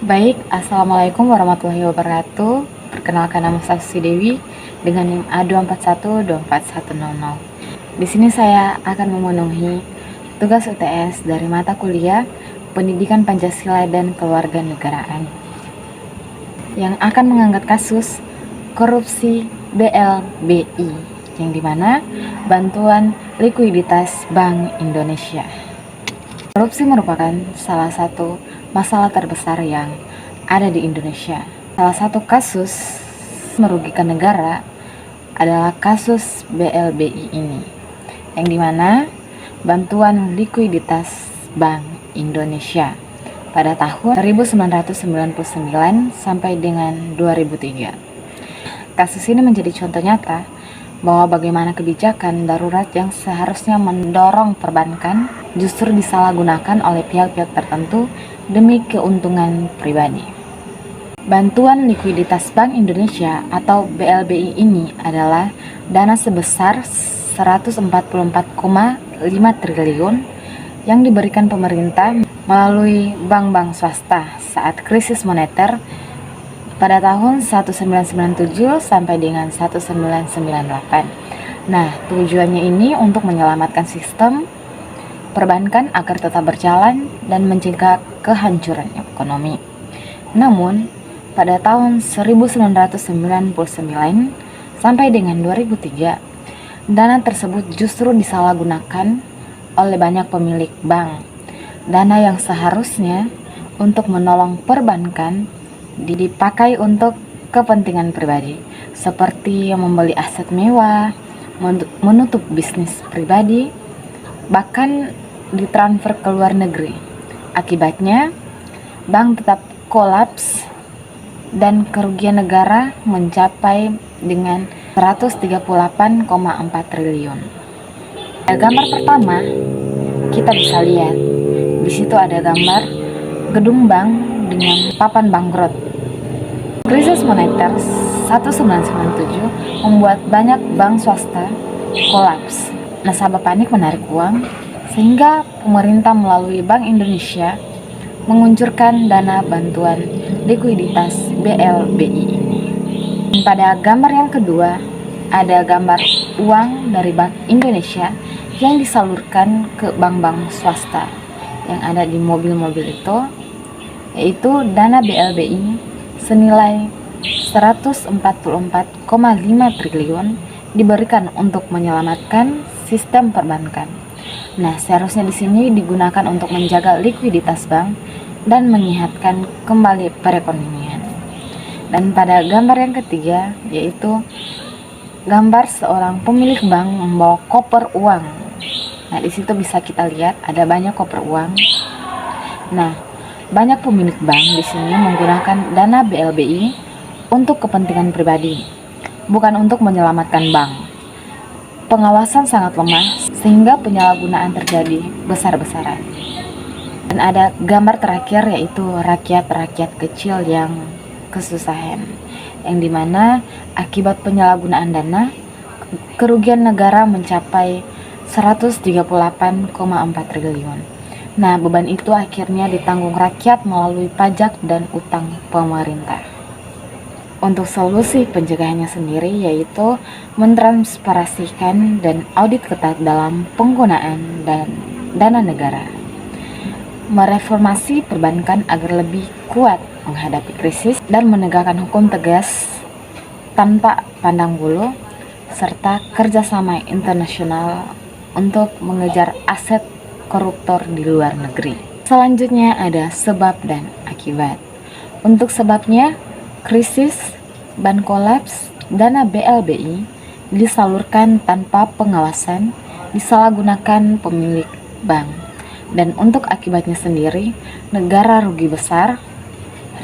Baik, Assalamualaikum warahmatullahi wabarakatuh. Perkenalkan, nama saya Susi Dewi dengan NIM A241244100. Di sini saya akan memenuhi tugas UTS dari mata kuliah Pendidikan Pancasila dan Kewarganegaraan yang akan mengangkat kasus korupsi BLBI, yang dimana bantuan likuiditas Bank Indonesia. Korupsi merupakan salah satu masalah terbesar yang ada di Indonesia. Salah satu kasus merugikan negara adalah kasus BLBI ini, yang dimana bantuan likuiditas Bank Indonesia pada tahun 1999 sampai dengan 2003. Kasus ini menjadi contoh nyata bahwa bagaimana kebijakan darurat yang seharusnya mendorong perbankan justru disalahgunakan oleh pihak-pihak tertentu demi keuntungan pribadi. Bantuan likuiditas Bank Indonesia atau BLBI ini adalah dana sebesar 144,5 triliun yang diberikan pemerintah melalui bank-bank swasta saat krisis moneter pada tahun 1997 sampai dengan 1998. Nah, tujuannya ini untuk menyelamatkan sistem perbankan agar tetap berjalan dan mencegah kehancuran ekonomi. Namun, pada tahun 1999 sampai dengan 2003, dana tersebut justru disalahgunakan oleh banyak pemilik bank. Dana yang seharusnya untuk menolong perbankan dipakai untuk kepentingan pribadi, seperti membeli aset mewah, menutup bisnis pribadi, bahkan ditransfer ke luar negeri. Akibatnya, bank tetap kolaps dan kerugian negara mencapai dengan 138,4 triliun. Pada gambar pertama, kita bisa lihat di situ ada gambar gedung bank dengan papan bangkrut. Krisis moneter 1997 membuat banyak bank swasta kolaps. Nasabah panik menarik uang, sehingga pemerintah melalui Bank Indonesia menguncurkan dana bantuan likuiditas BLBI ini. Pada gambar yang kedua, ada gambar uang dari Bank Indonesia yang disalurkan ke bank-bank swasta yang ada di mobil-mobil itu, yaitu dana BLBI senilai 144,5 triliun diberikan untuk menyelamatkan sistem perbankan. Nah, seharusnya di sini digunakan untuk menjaga likuiditas bank dan menyehatkan kembali perekonomian. Dan pada gambar yang ketiga, yaitu gambar seorang pemilik bank membawa koper uang. Nah, di situ bisa kita lihat ada banyak koper uang. Nah, banyak pemilik bank di sini menggunakan dana BLBI untuk kepentingan pribadi, bukan untuk menyelamatkan bank. Pengawasan sangat lemah sehingga penyalahgunaan terjadi besar-besaran. Dan ada gambar terakhir, yaitu rakyat-rakyat kecil yang kesusahan, yang dimana akibat penyalahgunaan dana, kerugian negara mencapai 138,4 triliun. Nah, beban itu akhirnya ditanggung rakyat melalui pajak dan utang pemerintah. Untuk solusi pencegahannya sendiri yaitu mentransparansikan dan audit ketat dalam penggunaan dan dana negara. Mereformasi perbankan agar lebih kuat menghadapi krisis dan menegakkan hukum tegas tanpa pandang bulu, serta kerjasama internasional untuk mengejar aset koruptor di luar negeri. Selanjutnya ada sebab dan akibat. Untuk sebabnya, krisis, bank kolaps, dana BLBI disalurkan tanpa pengawasan, disalahgunakan pemilik bank. Dan untuk akibatnya sendiri, negara rugi besar,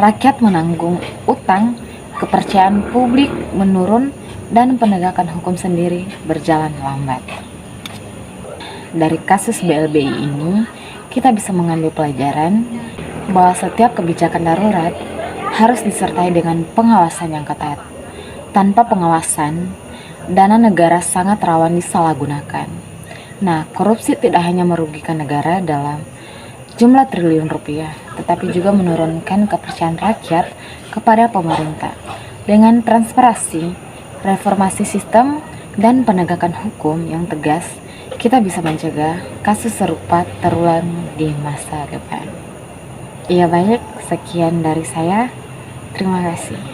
rakyat menanggung utang, kepercayaan publik menurun, dan penegakan hukum sendiri berjalan lambat. Dari kasus BLBI ini, kita bisa mengambil pelajaran bahwa setiap kebijakan darurat harus disertai dengan pengawasan yang ketat. Tanpa pengawasan, dana negara sangat rawan disalahgunakan. Nah, korupsi tidak hanya merugikan negara dalam jumlah triliun rupiah, tetapi juga menurunkan kepercayaan rakyat kepada pemerintah. Dengan transparansi, reformasi sistem, dan penegakan hukum yang tegas, kita bisa mencegah kasus serupa terulang di masa depan. Iya baik, sekian dari saya. Terima kasih.